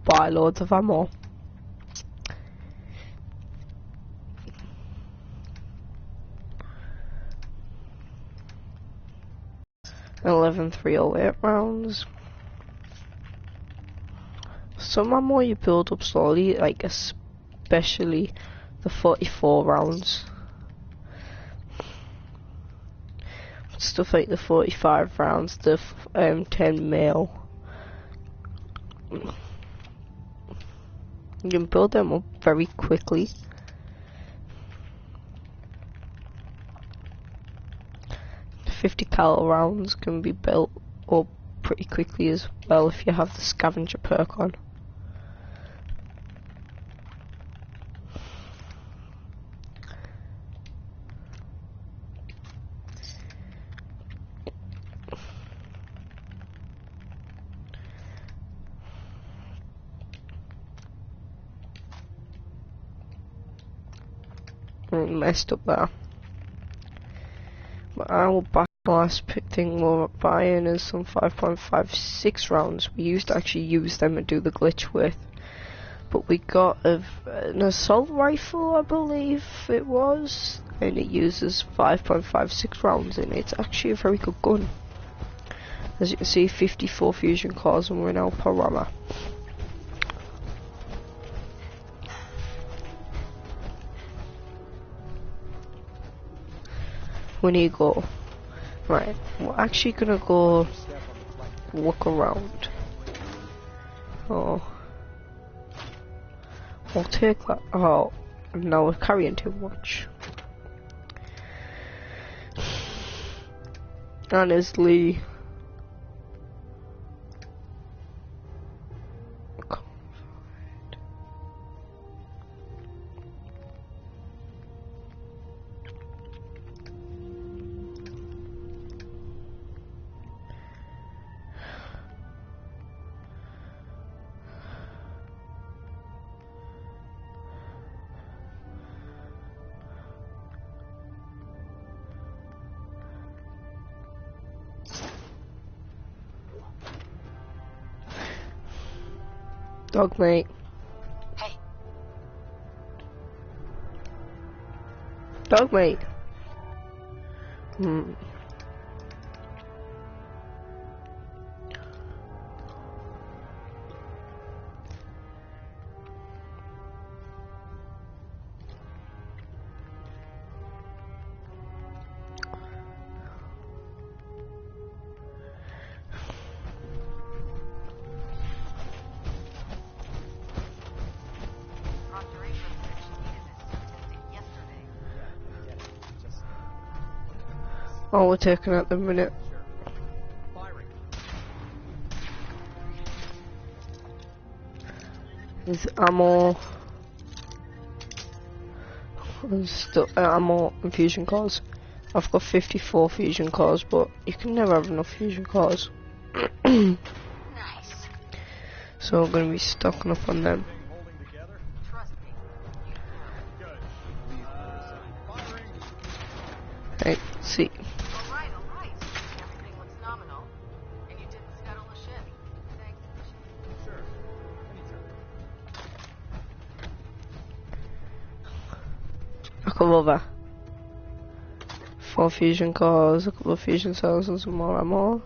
buy loads of ammo. And 11.308 rounds. Some ammo you build up slowly, like especially the 44 rounds. Stuff like the 45 rounds, the 10 mil. You can build them up very quickly. The 50 cal rounds can be built up pretty quickly as well if you have the scavenger perk on. Messed up there. But I will buy the last thing we're buying is some 5.56 rounds. We used to actually use them and do the glitch with. But we got an assault rifle, I believe it was, and it uses 5.56 rounds in it. It's actually a very good gun. As you can see, 54 fusion cores and we're now Parama. We need to go. Right, we're actually gonna go look around. Oh. We'll take that. Oh, no, we're carrying too much. Honestly. Dog mate. Hey. Dog mate. Oh, we're taking at the minute. There's ammo. There's still ammo and fusion cores. I've got 54 fusion cores, but you can never have enough fusion cores. Nice. So we're gonna be stocking up on them. Hey, see. Alright. Everything looks nominal. And you didn't scuttle the ship. Thanks for the ship. Sure. Anytime. I come over. 4 fusion cores, a couple of fusion cells and some more ammo.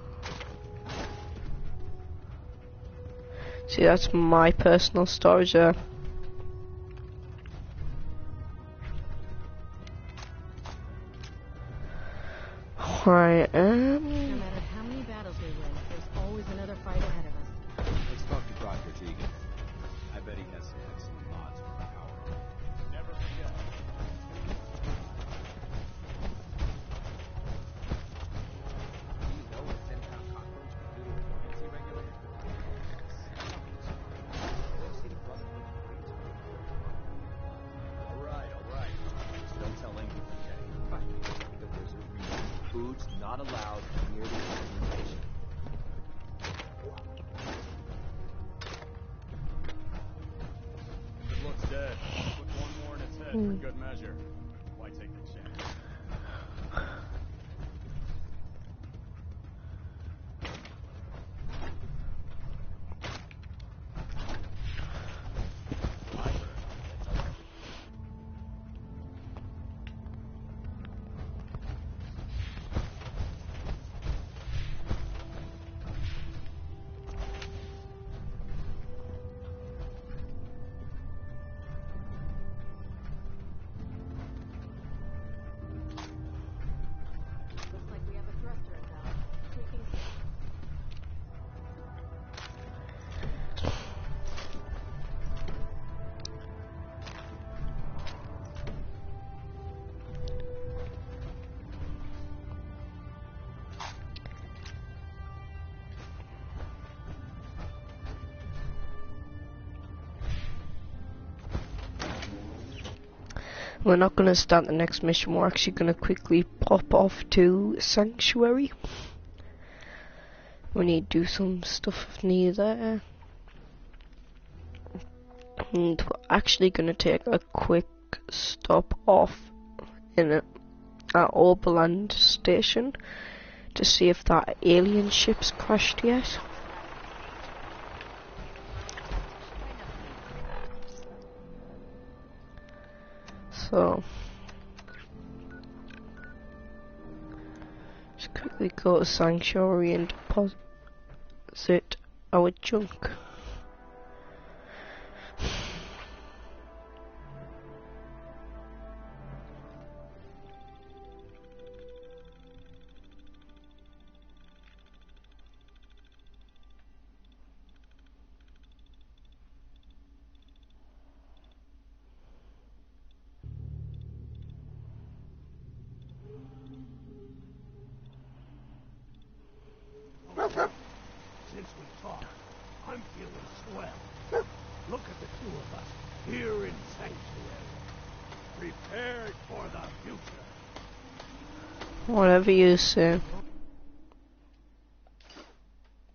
See, that's my personal storage there. Right, No matter how many battles we win, there's always another fight ahead of us. Let's talk to Dr. Tegan. I bet he has some excellent mods for the power. Never forget. Do you know what a 10-pound cockroach can do to a buoyancy regulator? Alright. Just don't tell anyone, okay? Fine. But there's a reason. Food's not allowed near the instrumentation. It looks dead. Put one more in its head for good measure. Why take the chance? We're not going to start the next mission, we're actually going to quickly pop off to Sanctuary. We need to do some stuff near there. And we're actually going to take a quick stop off in at Oberland Station to see if that alien ship's crashed yet. So, just quickly go to Sanctuary and deposit our junk. Since we talked, I'm feeling swell. Look at the two of us here in Sanctuary, prepared for the future. Whatever you say.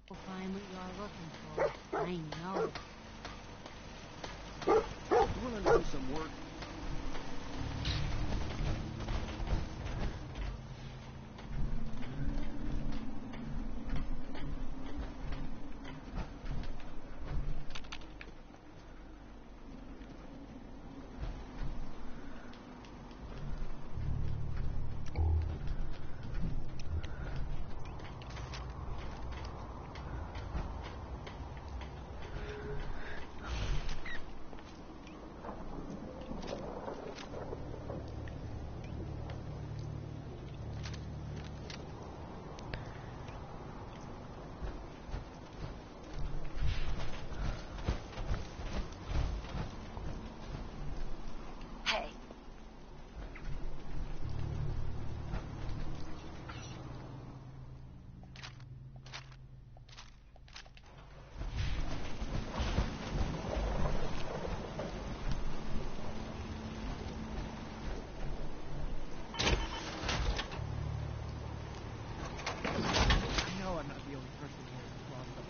You'll find what you're looking for. I know. You wanna do some work? Hey, I know I'm not the only person here who's lost them.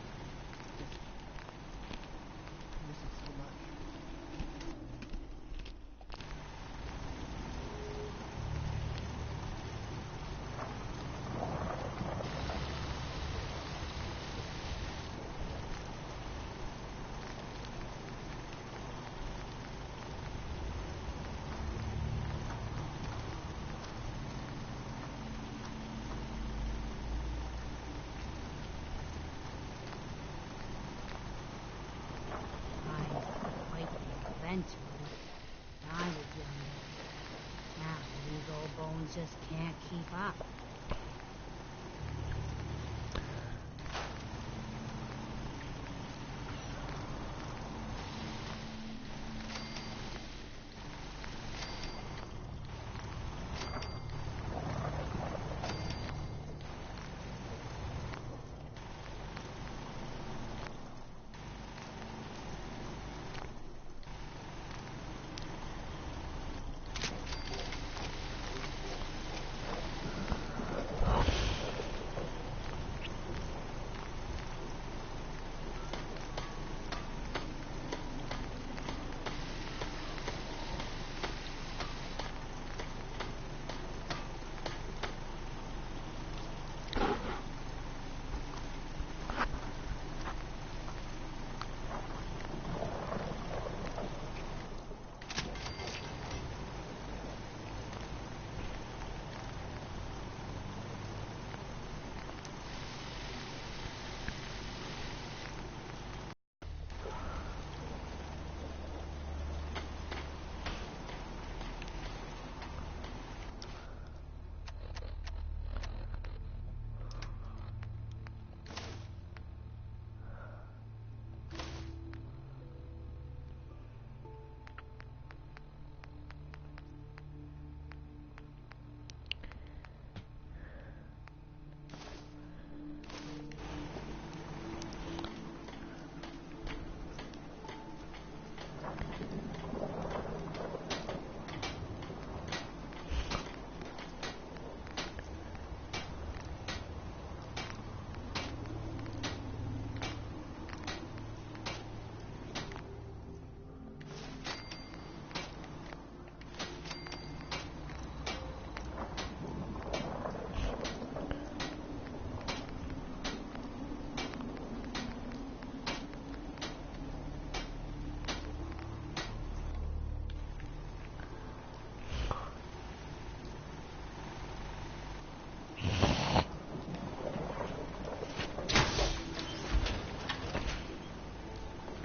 I miss it so much. Quite the adventure. I was younger. Now these old bones just can't keep up.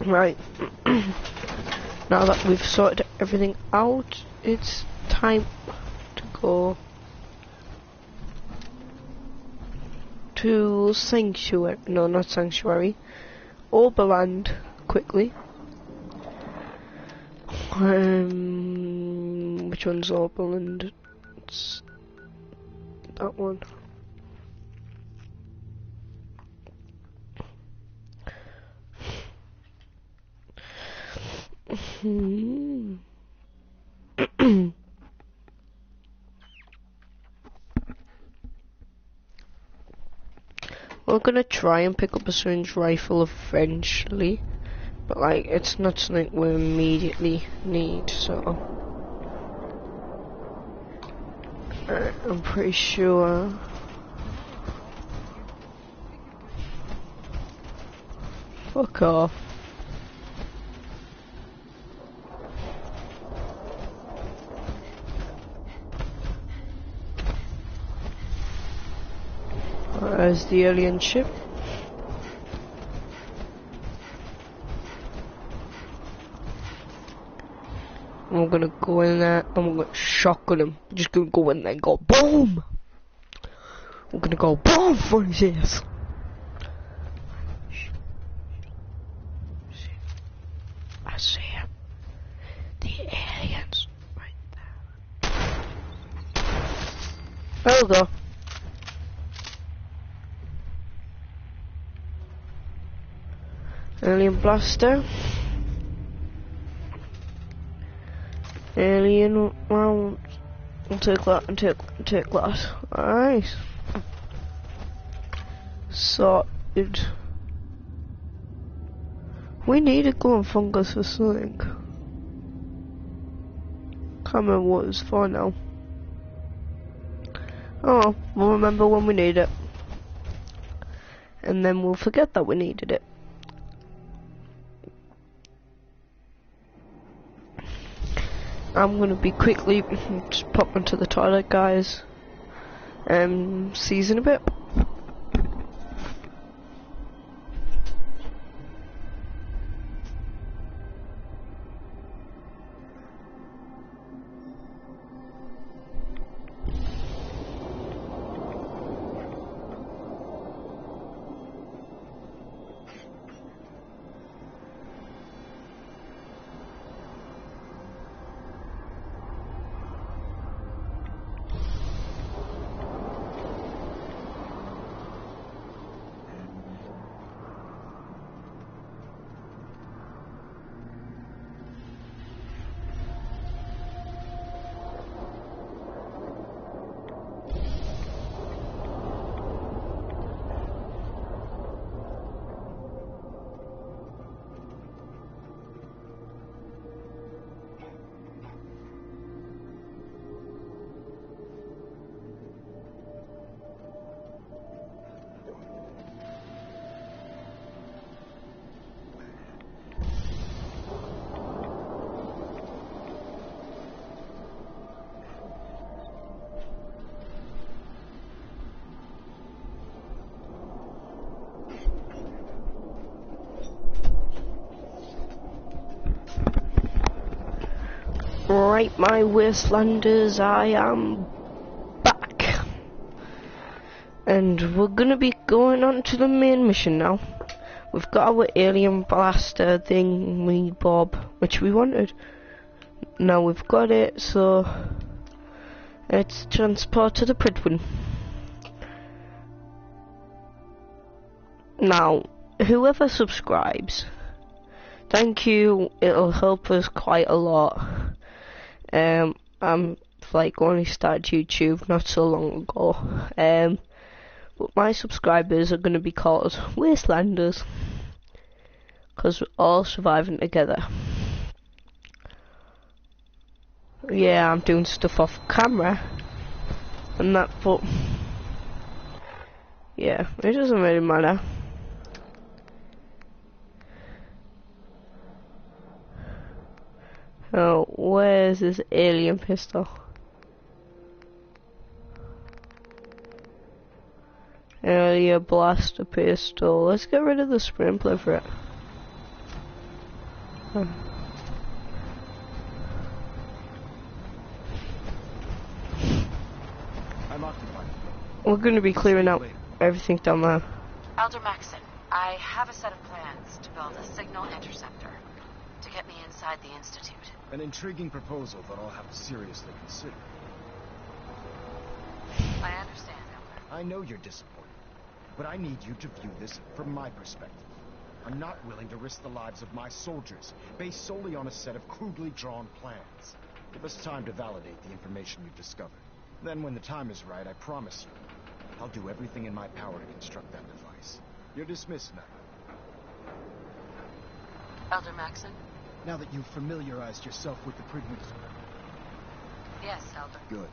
Right. Now that we've sorted everything out, it's time to go to Sanctuary. No, not Sanctuary. Oberland, quickly. Which one's Oberland? It's that one. We're gonna try and pick up a syringe rifle eventually, but like it's not something we immediately need, so I'm pretty sure. Fuck off. There's the alien ship. And we're gonna go in there and we're gonna shotgun him. We're just gonna go in there and go boom! We're gonna go boom for his ass. I see him. The aliens right there. There we go. Alien blaster. Alien round. I'll take that and take that. Alright. Sorted. We need a glowing fungus for something. Can't remember what it was for now. Oh, we'll remember when we need it. And then we'll forget that we needed it. I'm gonna be quickly just pop into the toilet, guys. See you in a bit. Right, my Wastelanders, I am back. And we're gonna be going on to the main mission now. We've got our alien blaster thing, Bob, which we wanted. Now we've got it, so let's transport to the Prydwen. Now, whoever subscribes, thank you, it'll help us quite a lot. I'm like only started YouTube not so long ago, but my subscribers are going to be called Wastelanders, because we're all surviving together. Yeah, I'm doing stuff off camera, and that, but yeah, it doesn't really matter. Oh, where's this alien pistol? Alien blaster pistol. Let's get rid of the sprinkler for it. I'm occupied. We're going to be clearing out everything down there. Elder Maxon, I have a set of plans to build a signal interceptor to get me inside the Institute. An intriguing proposal that I'll have to seriously consider. I understand, Elder. I know you're disappointed, but I need you to view this from my perspective. I'm not willing to risk the lives of my soldiers based solely on a set of crudely drawn plans. Give us time to validate the information you've discovered. Then when the time is right, I promise you, I'll do everything in my power to construct that device. You're dismissed now. Elder Maxon? Now that you've familiarized yourself with the previous... Yes, Elder. Good.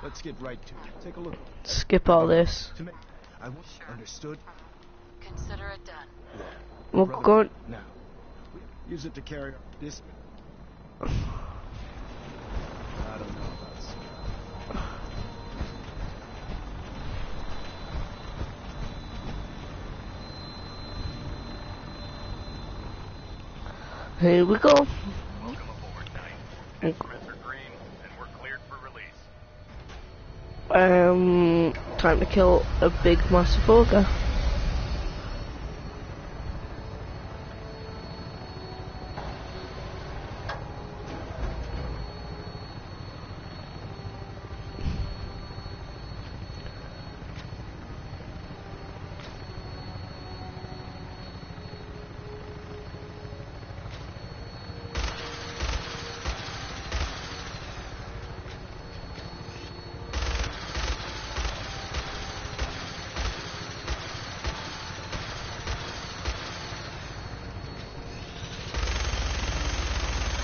Let's get right to it. Take a look. Skip all this. To make... I will... Sure. Understood? Consider it done. We're Brother, going... now. Use it to carry this... I don't know about this. Here we go. Welcome aboard, Knight. Instruments are green, and we're cleared for release. Time to kill a big massive ogre.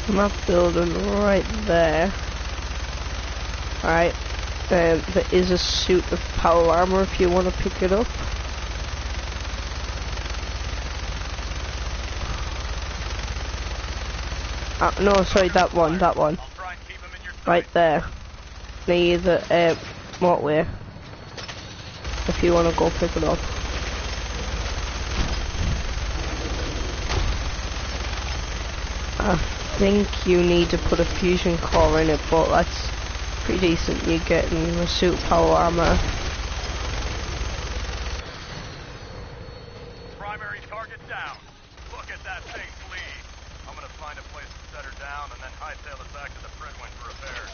Map building right there. Alright, there is a suit of power armor if you want to pick it up. No, sorry, that one. I'll try and keep him in your sight. Right there. Near the motorway. If you want to go pick it up. I think you need to put a fusion core in it, but that's pretty decent. You're getting a suit of power armor. Primary target down. Look at that thing flee. I'm gonna find a place to set her down and then hightail it back to the Fredwin for repairs.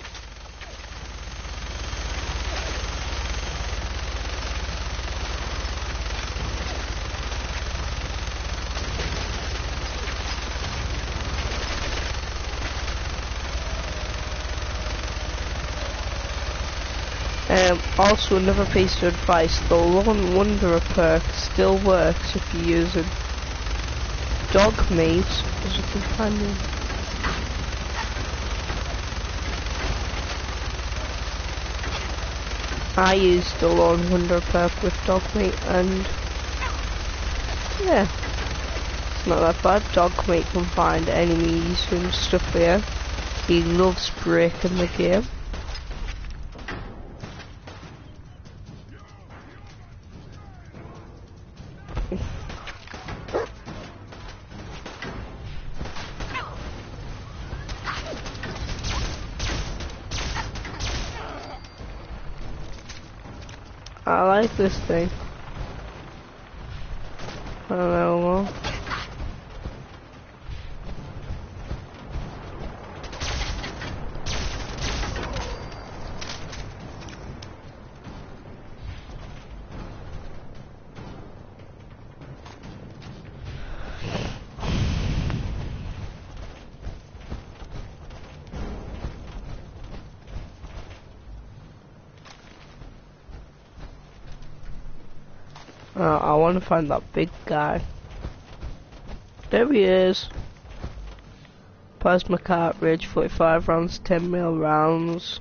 Also, another piece of advice, the Lone Wanderer perk still works if you're using dog meat as a companion. I used the Lone Wanderer perk with dog meat and yeah, it's not that bad. Dog meat can find enemies and stuff here. He loves breaking the game. I like this thing. I don't know. I want to find that big guy. There he is. Plasma cartridge, 45 rounds, 10mm rounds.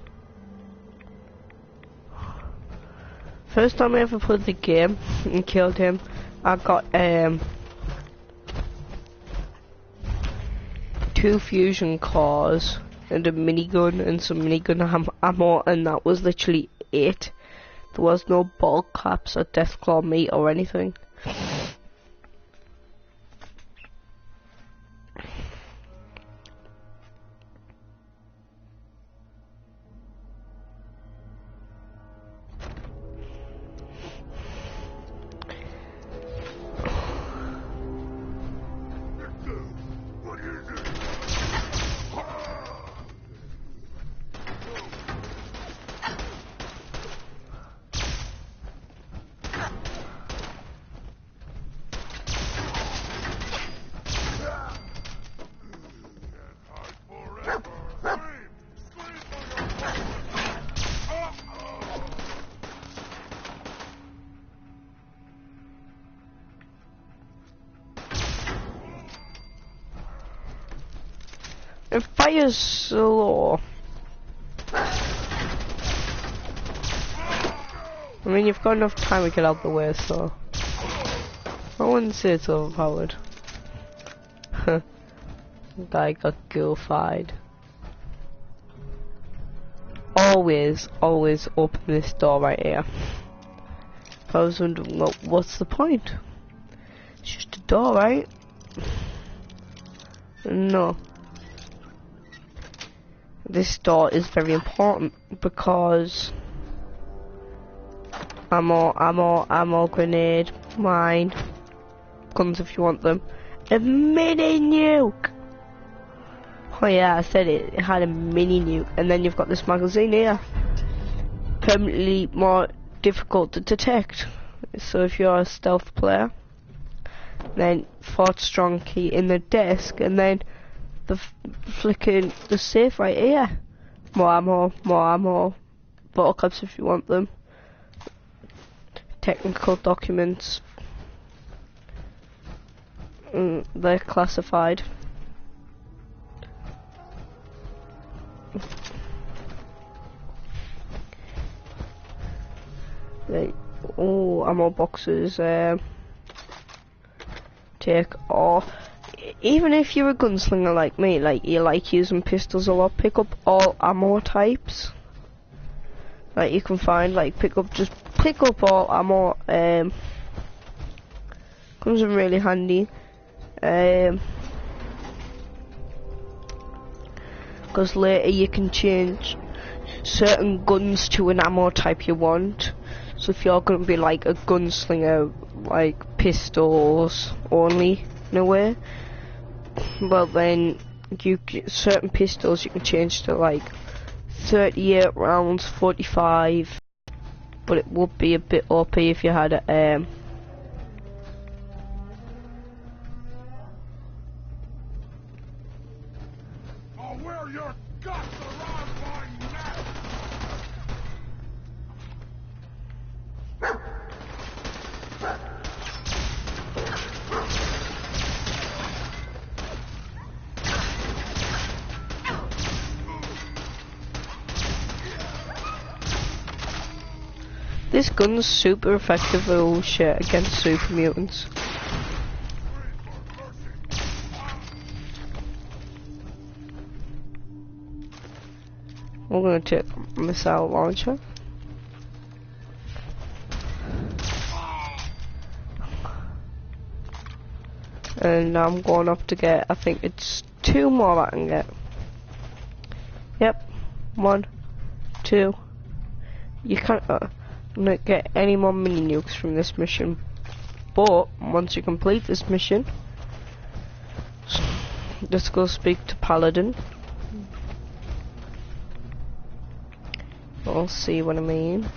First time I ever played the game and killed him, I got 2 fusion cores and a minigun and some minigun ammo, and that was literally it. There was no ball caps or Deathclaw meat or anything. It fires slow. I mean, you've got enough time to get out the way, so I wouldn't say it's overpowered. Guy got ghoul-fied. Always open this door right here. I was wondering, what's the point? It's just a door, right? No. This door is very important because ammo, grenade, mine, guns if you want them. A mini nuke! Oh yeah, I said it had a mini nuke, and then you've got this magazine here. Permanently more difficult to detect. So if you're a stealth player, then fort strong key in the desk, and then the flicking the safe right here. More ammo, bottle caps if you want them. Technical documents. They're classified. Ammo boxes. Take all. Even if you're a gunslinger like me, like you like using pistols a lot, pick up all ammo types. Like you can find, like pick up all ammo. Comes in really handy. Because later you can change certain guns to an ammo type you want. So if you're going to be like a gunslinger, like pistols only in a way, well then certain pistols you can change to like 38 rounds, 45, but it would be a bit OP if you had a I'll wear your guts around my neck! This gun's super effective oh shit against super mutants. We're gonna take a missile launcher. And I'm going up to get, I think it's 2 more I can get. Yep, 1, 2. You can't not get any more mini nukes from this mission, but once you complete this mission, let's go speak to Paladin. I'll see what I mean.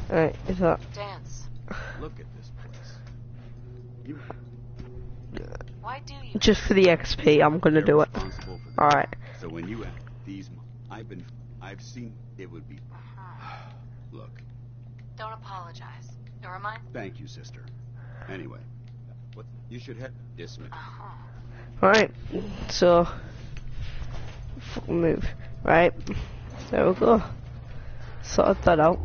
Alright, is that Dance. Look at this place. You Why do you? just for the XP? I'm gonna do it. responsible for the Alright. So when you act these, I've seen it would be. Look, Don't apologize. Nor mine. thank you, sister. Anyway, what you should have dismissed. Alright, so move. Right, there we go. Sorted that out.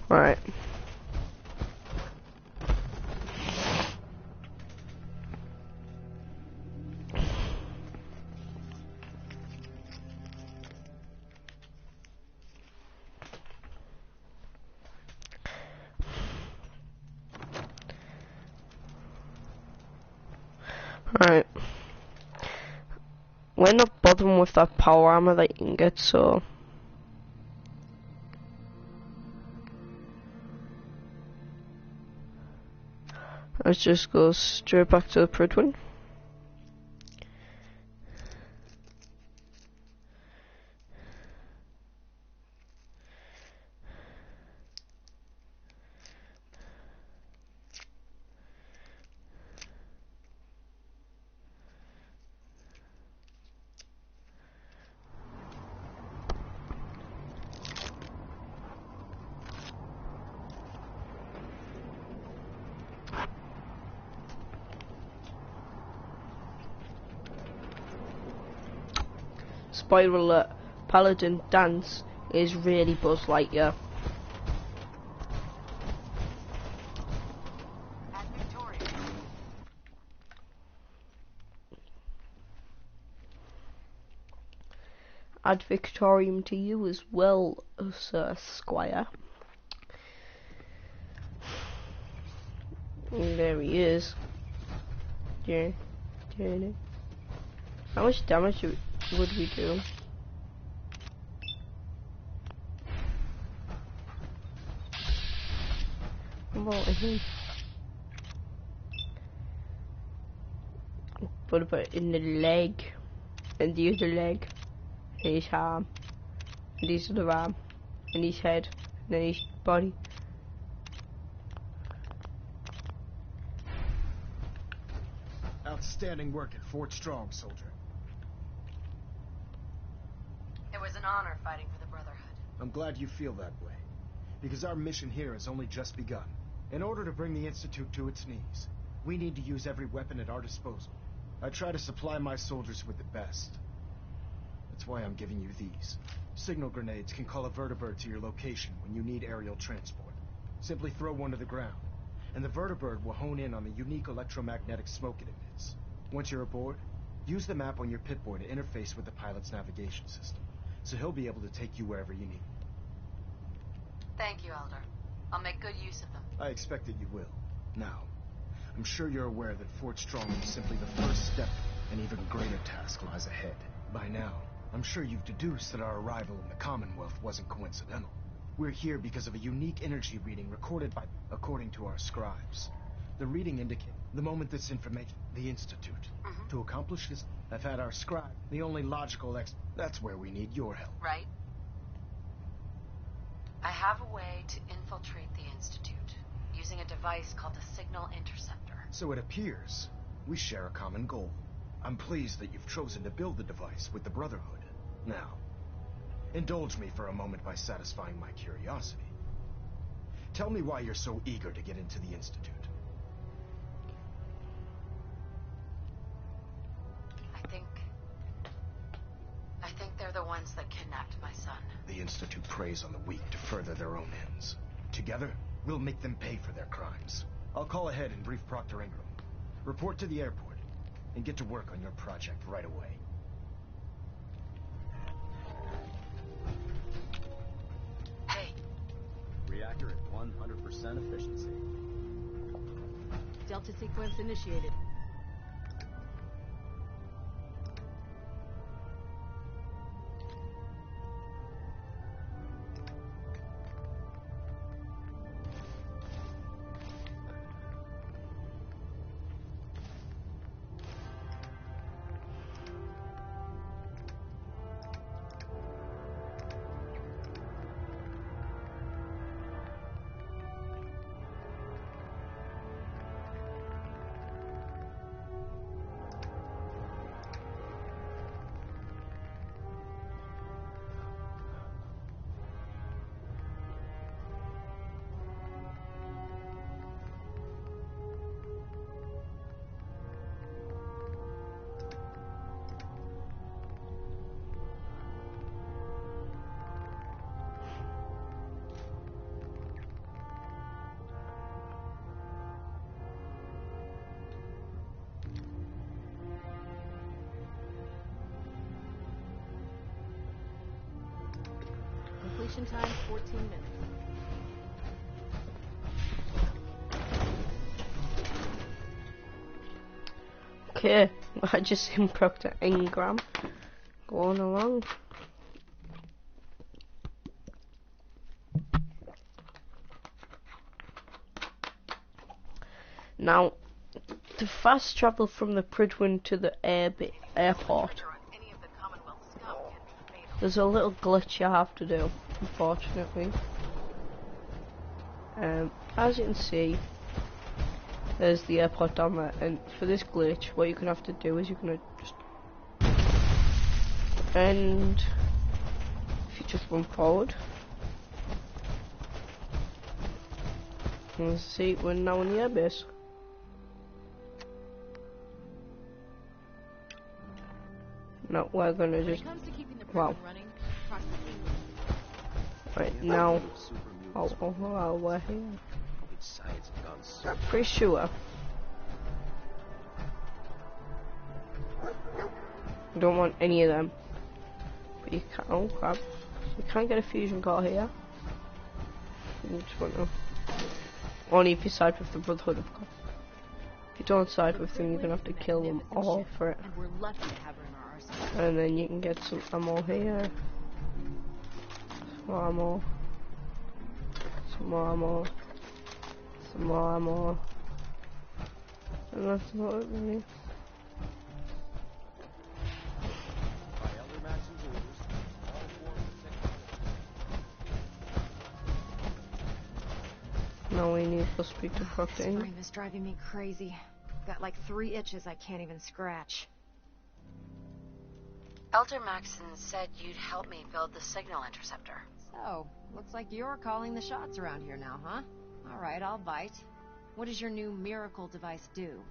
Right. Right. We're not bothering with that power armor that you can get, so let's just go straight back to the Pridwin. spoiler alert, Paladin Dance is really Buzz Lightyear. At Victoria. Ad Victorium to you as well, Sir Squire. And there he is. Yeah. How much damage would we do? What about in the leg? And the other leg? And his arm? And his other arm? And his head? And then his body? Outstanding work at Fort Strong, soldier. It was an honor fighting for the Brotherhood. I'm glad you feel that way, because our mission here has only just begun. In order to bring the Institute to its knees, we need to use every weapon at our disposal. I try to supply my soldiers with the best. That's why I'm giving you these. Signal grenades can call a vertibird to your location when you need aerial transport. Simply throw one to the ground, and the vertibird will hone in on the unique electromagnetic smoke it emits. Once you're aboard, use the map on your Pip-Boy to interface with the pilot's navigation system, so he'll be able to take you wherever you need. Thank you, Elder. I'll make good use of them. I expect that you will. Now, I'm sure you're aware that Fort Strong is simply the first step. An even greater task lies ahead. By now, I'm sure you've deduced that our arrival in the Commonwealth wasn't coincidental. We're here because of a unique energy reading recorded by, according to our scribes. The reading indicates the moment this information, the Institute. To accomplish this, I've had our scribe, the only logical that's where we need your help. Right? I have a way to infiltrate the Institute, using a device called the Signal Interceptor. So it appears we share a common goal. I'm pleased that you've chosen to build the device with the Brotherhood. Now, indulge me for a moment by satisfying my curiosity. Tell me why you're so eager to get into the Institute. I think they're the ones that kidnapped my son. The Institute preys on the weak to further their own ends. Together, we'll make them pay for their crimes. I'll call ahead and brief Proctor Ingram. Report to the airport, and get to work on your project right away. Hey. Reactor at 100% efficiency. Delta sequence initiated. Completion time 14 minutes. Okay, I just seen Proctor Ingram going along. Now, to fast travel from the Prydwen to the airport, there's a little glitch you have to do, unfortunately. As you can see, there's the airport down there, and for this glitch, what you're gonna have to do is you're gonna just, and if you just run forward, and see, we're now in the airbase. Now we're gonna just. When it comes to keeping the Wow. running across the English. Right now, we're here. Science has gone so Pretty sure. I don't want any of them. But you can. Oh crap! You can't get a fusion core here. You just want to. Only if you side with the Brotherhood, of course. If you don't side with them, you're gonna have to kill them all for it. And we're lucky to have her in our arsenal. And then you can get some ammo here. Some more ammo. Some more ammo. Some more ammo. And that's not it really. by Elder Maxon's orders. All four of the Now we need to speak to This Proctor. frame is driving me crazy. Got like 3 itches I can't even scratch. Elder Maxon said you'd help me build the signal interceptor. So, looks like you're calling the shots around here now, huh? Alright, I'll bite. What does your new miracle device do?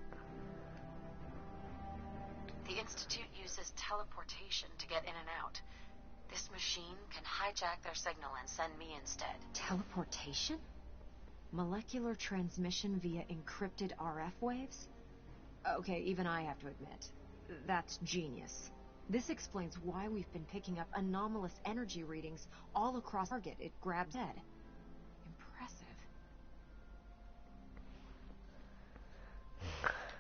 The Institute uses teleportation to get in and out. This machine can hijack their signal and send me instead. Teleportation? Molecular transmission via encrypted RF waves? Okay, even I have to admit, that's genius. This explains why we've been picking up anomalous energy readings all across target it grabs head. Impressive.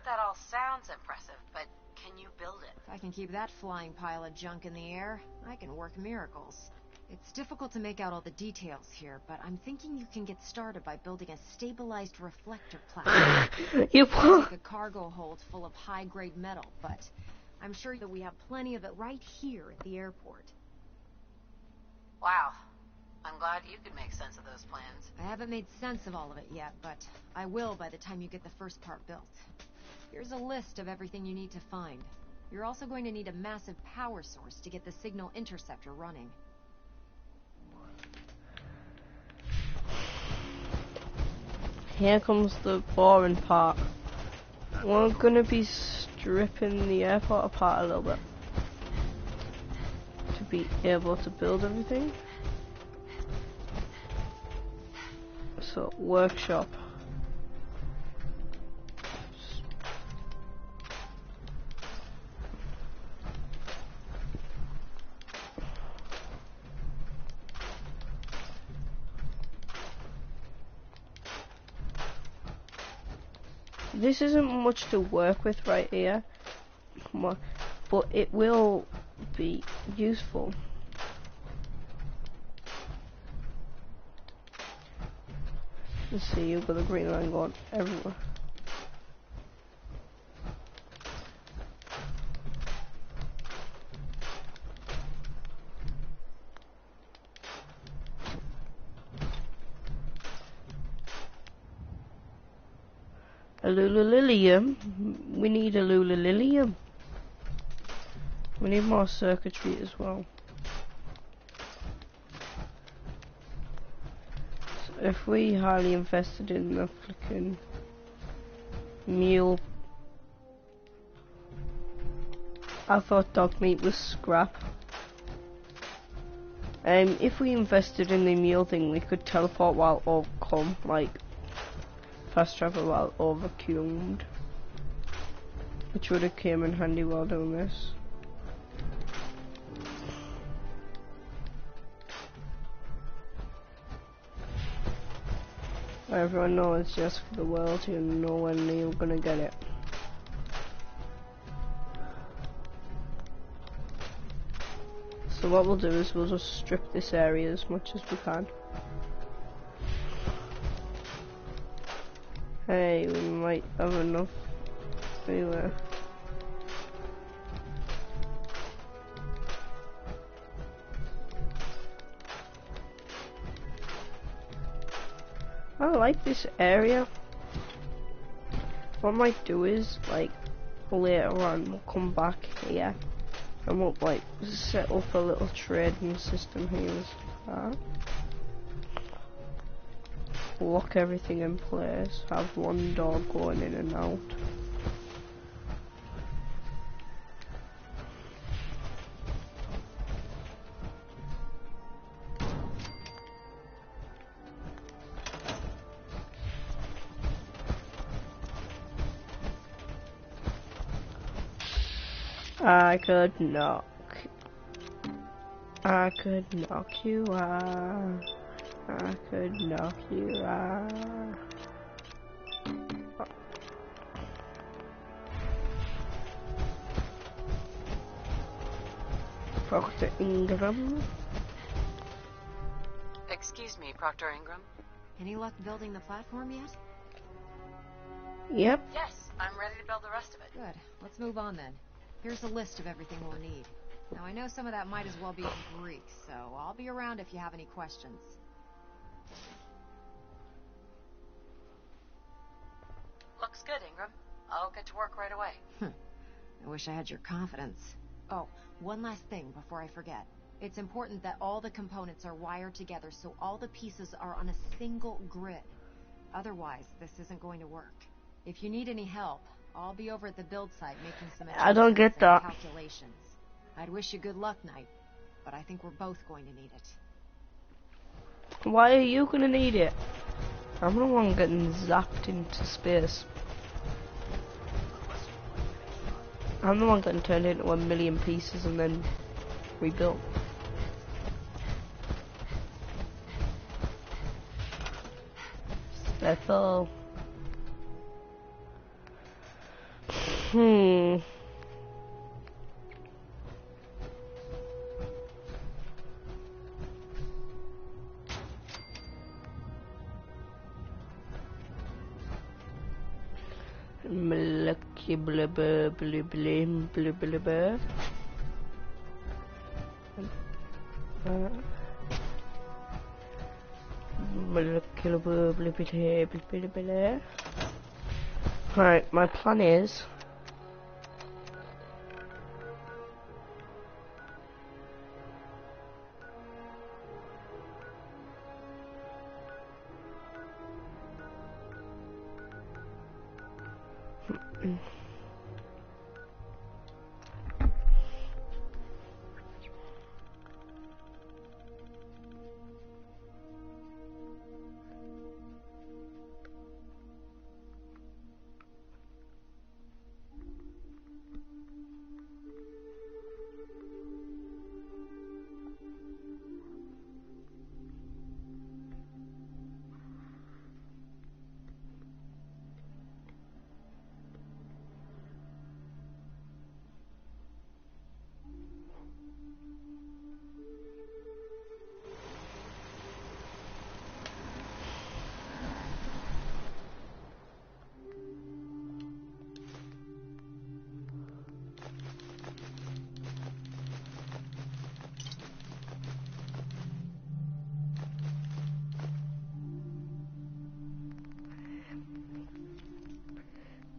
That all sounds impressive, but can you build it? If I can keep that flying pile of junk in the air, I can work miracles. It's difficult to make out all the details here, but I'm thinking you can get started by building a stabilized reflector platform. You Like a cargo hold full of high-grade metal, but I'm sure that we have plenty of it right here at the airport. Wow. I'm glad you could make sense of those plans. I haven't made sense of all of it yet, but I will by the time you get the first part built. Here's a list of everything you need to find. You're also going to need a massive power source to get the signal interceptor running. Here comes the boring part. We're gonna be stripping the airport apart a little bit to be able to build everything. So, workshop. This isn't much to work with right here, but it will be useful. Let's see, you've got the green line going everywhere. A Lulililium. We need a Lulililium. We need more circuitry as well. So if we highly invested in the flicking mule, I thought dog meat was scrap. If we invested in the mule thing, we could teleport while overcome, like fast travel while overcubed, which would have came in handy while doing this. Everyone knows it's just for the world, you know when you're gonna get it. So what we'll do is we'll just strip this area as much as we can. Hey, we might have enough anywhere. I like this area. What I might do is, like, later on we'll come back here and we'll, like, set up a little trading system here and stuff like that. Lock everything in place, have one door going in and out. I could knock you out. I could knock you out. Proctor Ingram. Excuse me, Proctor Ingram. Any luck building the platform yet? Yep. Yes, I'm ready to build the rest of it. Good. Let's move on then. Here's a list of everything we'll need. Now, I know some of that might as well be in Greek, so I'll be around if you have any questions. Looks good, Ingram. I'll get to work right away. I wish I had your confidence. Oh, one last thing before I forget. It's important that all the components are wired together so all the pieces are on a single grid. Otherwise, this isn't going to work. If you need any help, I'll be over at the build site making some I don't get that. calculations. I'd wish you good luck, Knight, but I think we're both going to need it. Why are you gonna need it? I'm the one getting zapped into space. I'm the one getting turned into 1,000,000 pieces and then rebuilt. Special. Molecular molecular Right, my plan is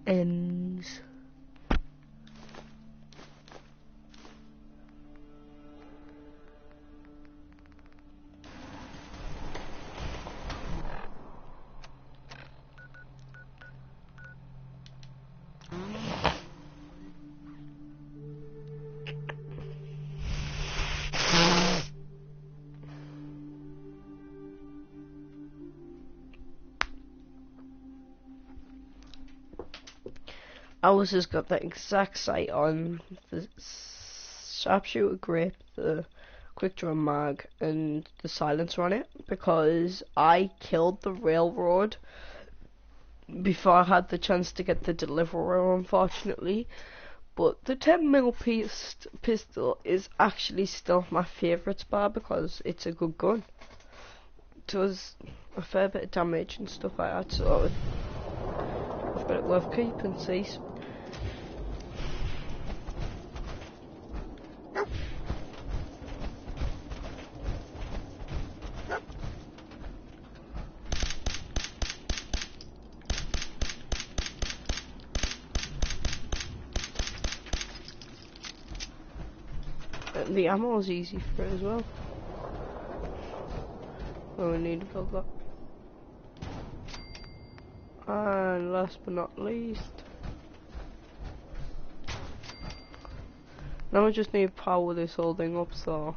ends. Alice has got the exact sight on the sharpshooter grip, the quick draw mag, and the silencer on it because I killed the railroad before I had the chance to get the deliverer, unfortunately. But the 10mm pistol is actually still my favourite spar because it's a good gun. It does a fair bit of damage and stuff like that, so I've got it worth keeping, see. The ammo is easy for it as well. Oh, we need to build that. And last but not least, now we just need to power this whole thing up, so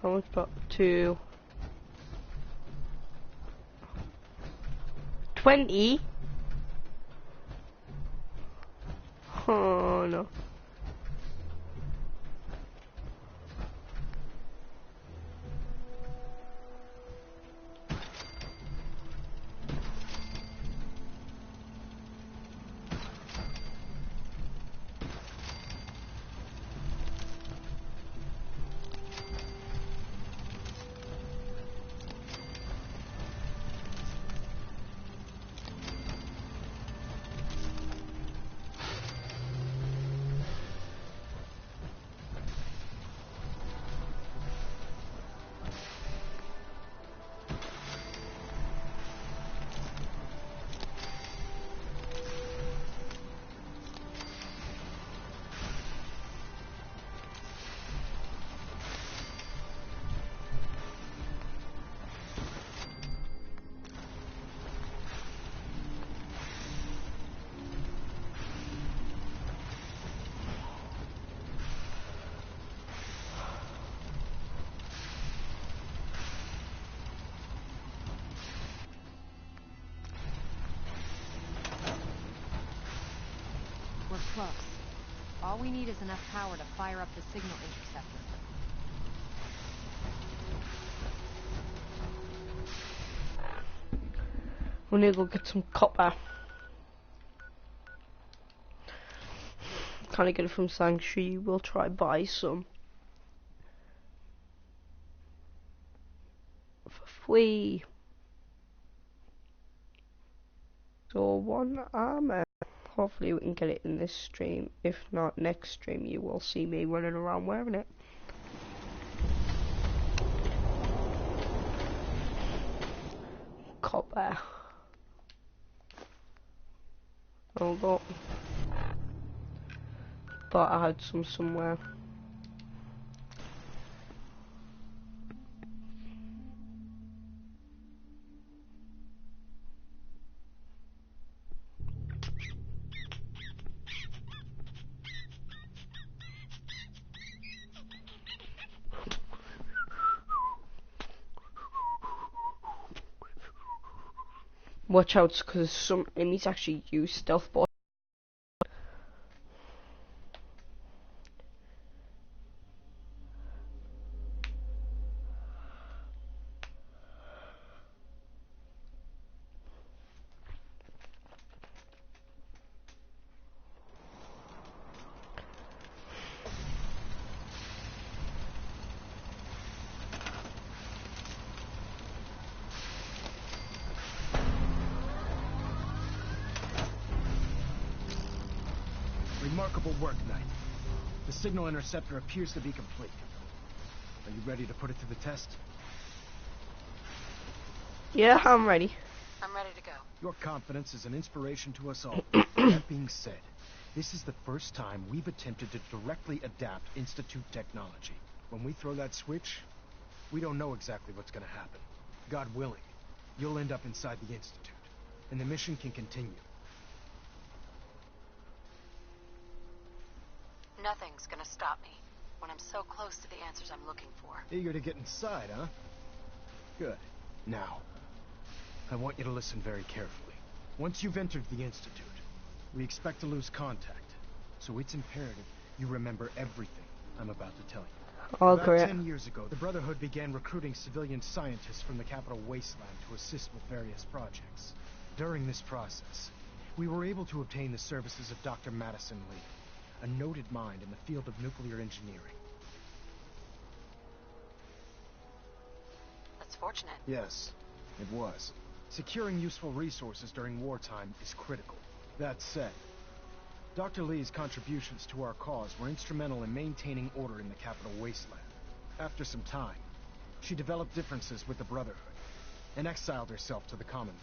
how much power? 220? Oh no. close. All we need is enough power to fire up the signal interceptor. We need to go get some copper. Can't get it from Sanctuary. We'll try buy some. For free. So one armor. Hopefully we can get it in this stream. If not, next stream you will see me running around wearing it. Copper. Hold up. Thought I had some somewhere. Watch out, because some enemies actually use stealth bots. Remarkable work, Knight. The signal interceptor appears to be complete. Are you ready to put it to the test? Yeah, I'm ready. I'm ready to go. Your confidence is an inspiration to us all. That being said, this is the first time we've attempted to directly adapt Institute technology. When we throw that switch, we don't know exactly what's going to happen. God willing, you'll end up inside the Institute, and the mission can continue. Nothing's gonna stop me when I'm so close to the answers I'm looking for. Eager to get inside, huh? Good. Now, I want you to listen very carefully. Once you've entered the Institute, we expect to lose contact. So it's imperative you remember everything I'm about to tell you. All About correct. 10 years ago, the Brotherhood began recruiting civilian scientists from the capital wasteland to assist with various projects. During this process, we were able to obtain the services of Dr. Madison Lee, a noted mind in the field of nuclear engineering. That's fortunate. Yes, it was. Securing useful resources during wartime is critical. That said, Dr. Lee's contributions to our cause were instrumental in maintaining order in the capital wasteland. After some time, she developed differences with the Brotherhood and exiled herself to the Commonwealth.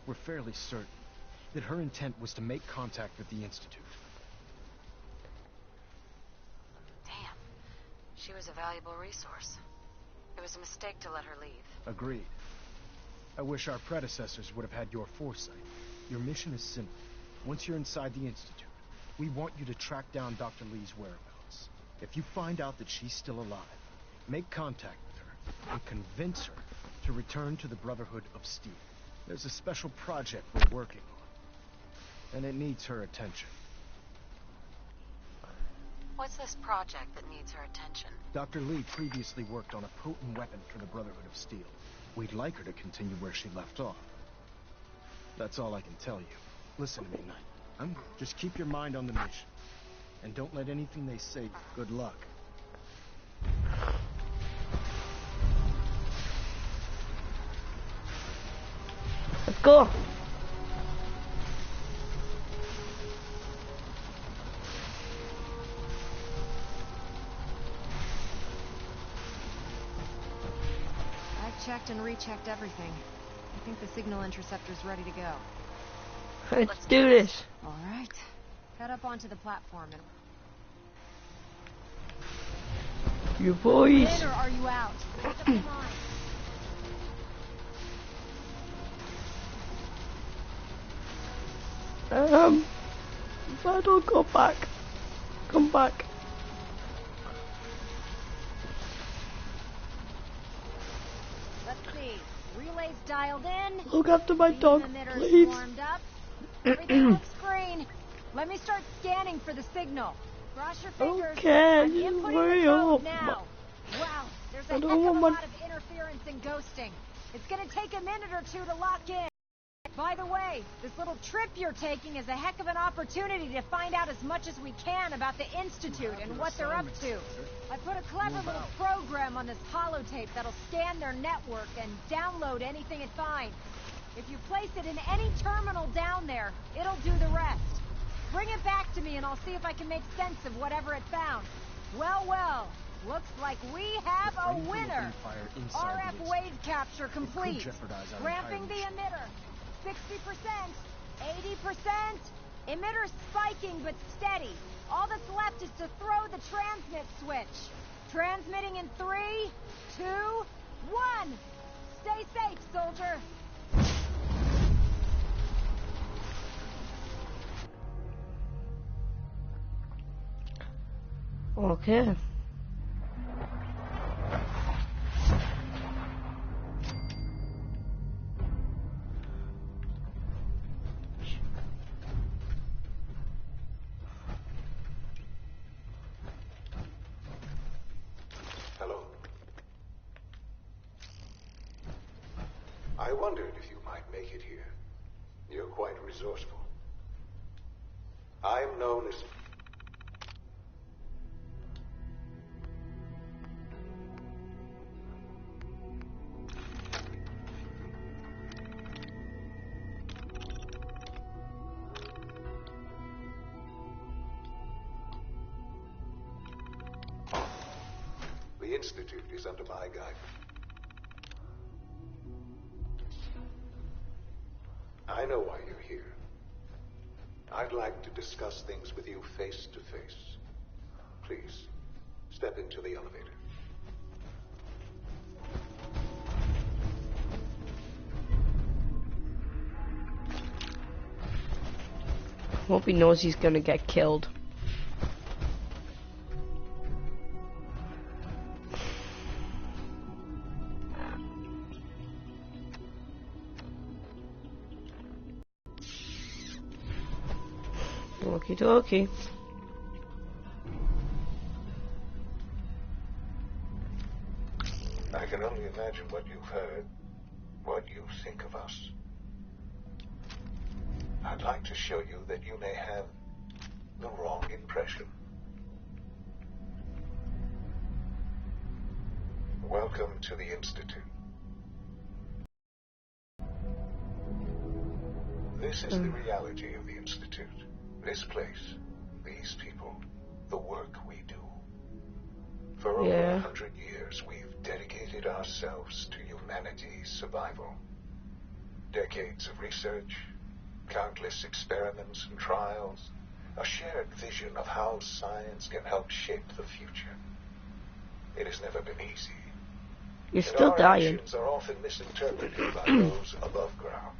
We're fairly certain that her intent was to make contact with the Institute. Damn. She was a valuable resource. It was a mistake to let her leave. Agreed. I wish our predecessors would have had your foresight. Your mission is simple. Once you're inside the Institute, we want you to track down Dr. Lee's whereabouts. If you find out that she's still alive, make contact with her and convince her to return to the Brotherhood of Steel. There's a special project we're working on, and it needs her attention. What's this project that needs her attention? Dr. Lee previously worked on a potent weapon for the Brotherhood of Steel. We'd like her to continue where she left off. That's all I can tell you. Listen to me, Knight. Just keep your mind on the mission. And don't let anything they say. Good luck. Let's go. I've checked and rechecked everything. I think the signal interceptor's ready to go. Let's do this. All right. Head up onto the platform and... You boys. In or are you out? Make up your mind. If I don't go back, come back. Let's see. Relays dialed in. Look after my dog, Beam emitters please. warmed up. Everything looks green. Let me start scanning for the signal. Cross your fingers. Okay, I'm just inputting hurry the code up. now. Wow, there's a I heck don't of a want lot of interference and ghosting. It's gonna take a minute or two to lock in. By the way, this little trip you're taking is a heck of an opportunity to find out as much as we can about the Institute and what they're up to. I put a clever little program on this holotape that'll scan their network and download anything it finds. If you place it in any terminal down there, it'll do the rest. Bring it back to me and I'll see if I can make sense of whatever it found. Well, well, looks like we have a winner. RF wave capture complete. Ramping the emitter. 60%, 80%. Emitter spiking but steady. All that's left is to throw the transmit switch. Transmitting in 3, 2, 1. Stay safe, soldier. Okay. Hello. I wondered if you might make it here. You're quite resourceful. I'm known as... The Institute is under my guidance. I know why you're here. I'd like to discuss things with you face to face. Please, step into the elevator. Hope he knows he's gonna get killed. Okie dokie. I can only imagine what you've heard, what you think of us. I'd like to show you that you may have the wrong impression. Welcome to the Institute. This is the reality of the Institute. This place, these people, the work we do. For over 100 years, we've dedicated ourselves to humanity's survival. Decades of research, countless experiments and trials, a shared vision of how science can help shape the future. It has never been easy. You're still dying. Our actions are often misinterpreted by those above ground.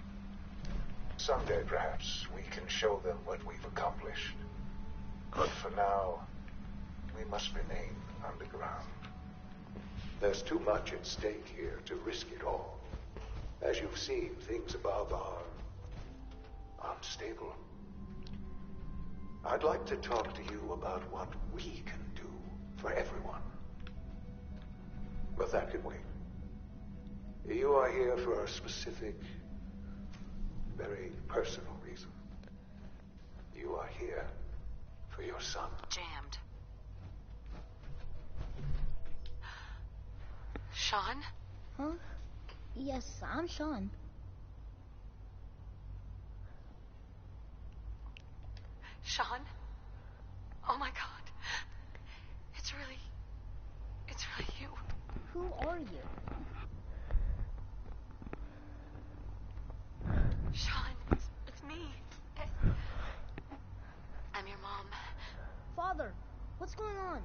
Someday, perhaps, we can show them what we've accomplished. But for now, we must remain underground. There's too much at stake here to risk it all. As you've seen, things above are unstable. I'd like to talk to you about what we can do for everyone. But that can wait. You are here for a specific, very personal reason. You are here for your son. Jammed. Sean? Huh? Yes, I'm Sean. Sean? Oh my god. It's really you. Who are you? Sean, it's me. I'm your mom. Father, what's going on?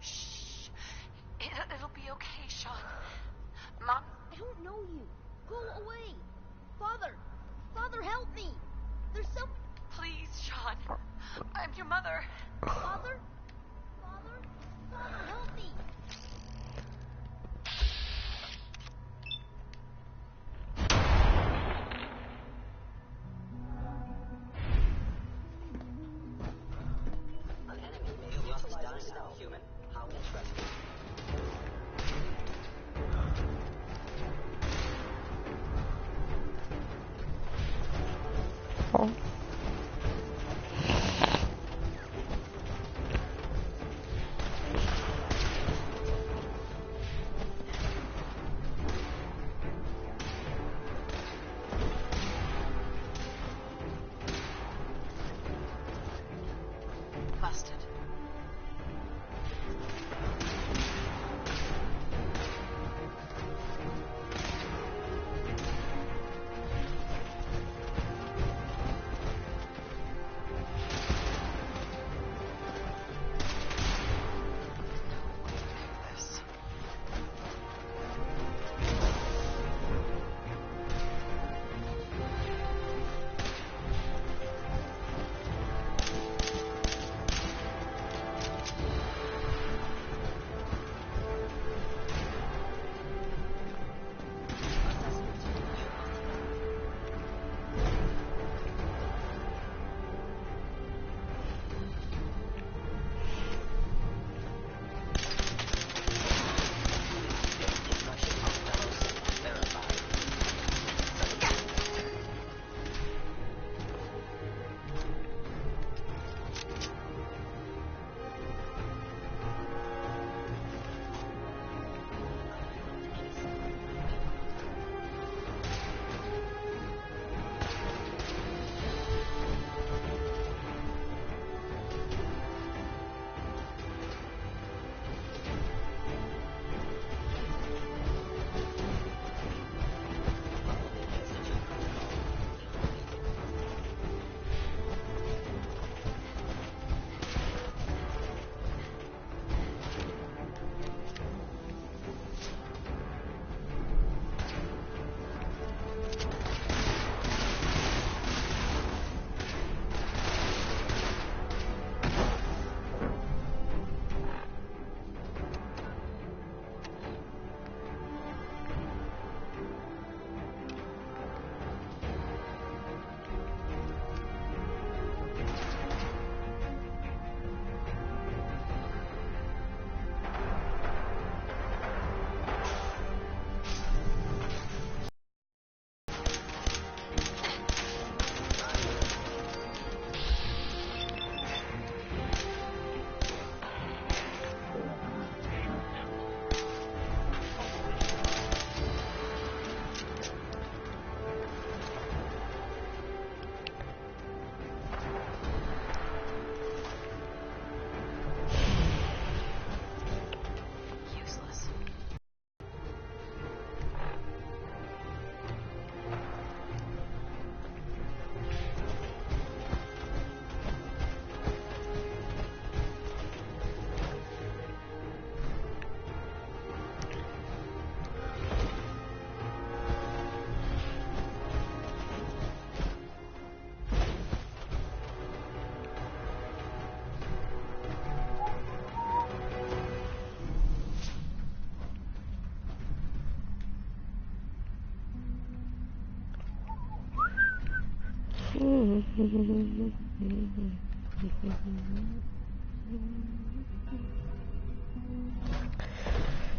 Shh. It'll be okay, Sean. Mom. I don't know you. Go away. Father, help me. There's some... Please, Sean. I'm your mother. Father, help me.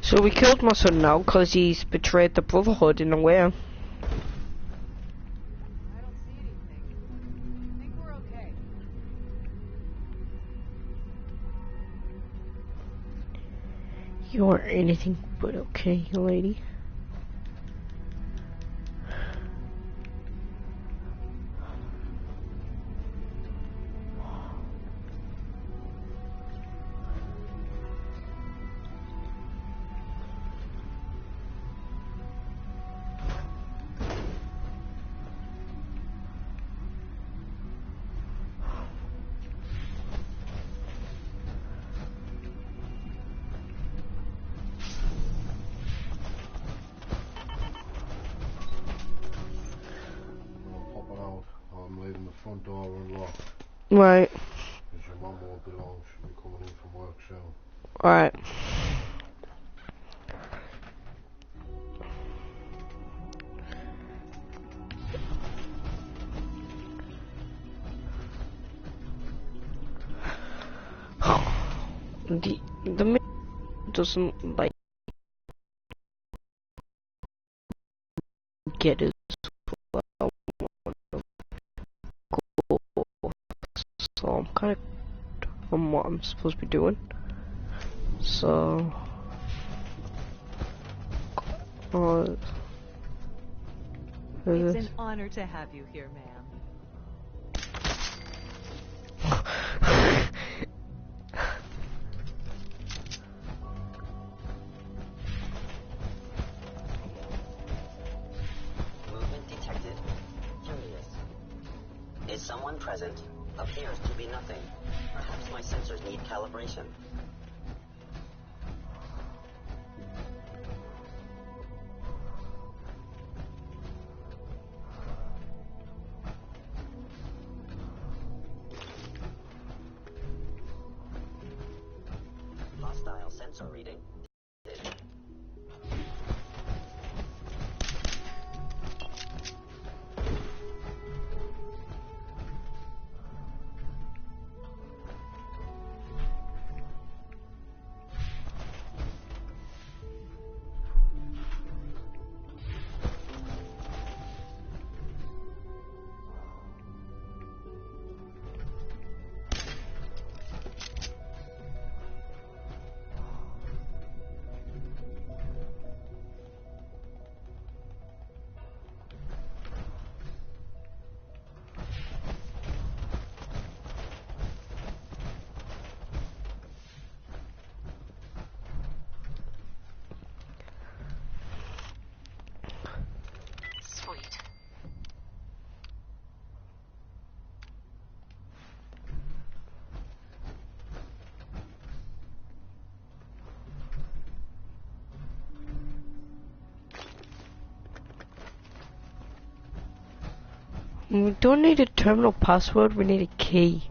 So we killed my son now because he's betrayed the Brotherhood in a way. I don't see anything. I think we're okay. You are anything but okay, lady. Right. Because your mum won't be long, she'll be coming in from work soon. Alright. The doesn't like get as well. So I'm kind of on what I'm supposed to be doing. So it's an honor to have you here, ma'am. Movement detected. Curious. Is someone present? Appears to be nothing. Perhaps my sensors need calibration. Hostile sensor reading. We don't need a terminal password, we need a key.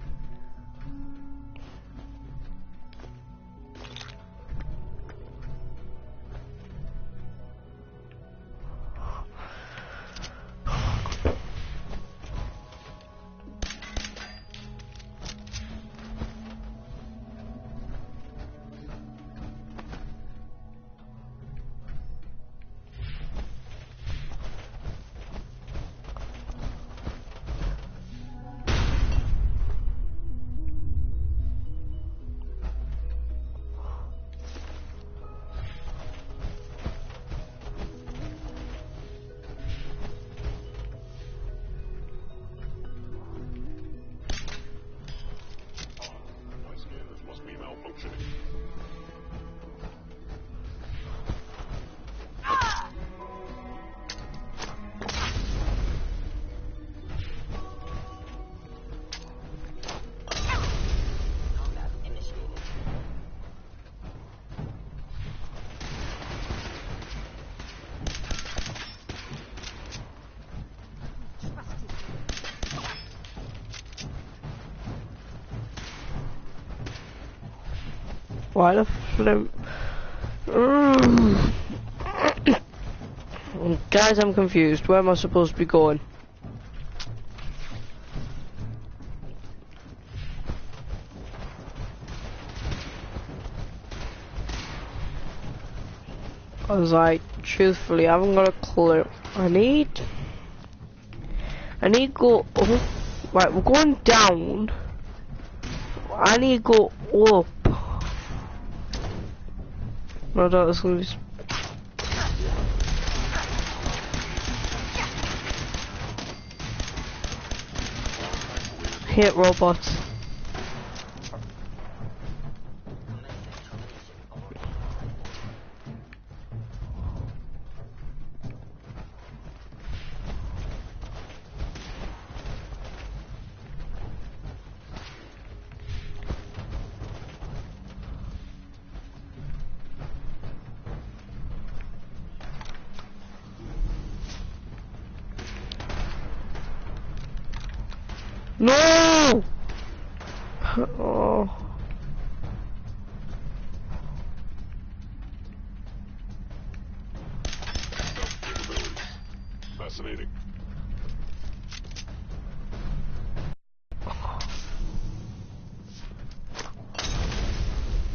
Why the flip? Guys, I'm confused. Where am I supposed to be going? I was like, truthfully, I haven't got a clue. I need to go up. Right, we're going down. I need to go up. No, don't lose. Hit robots. No! Oh. Fascinating.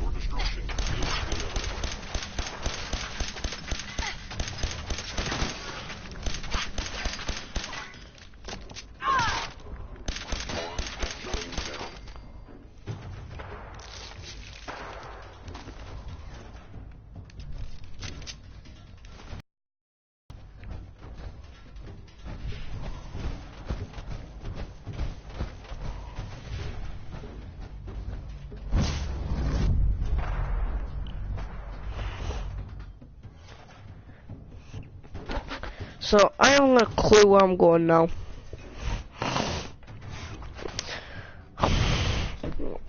Your destruction is inevitable. So I haven't got a clue where I'm going now.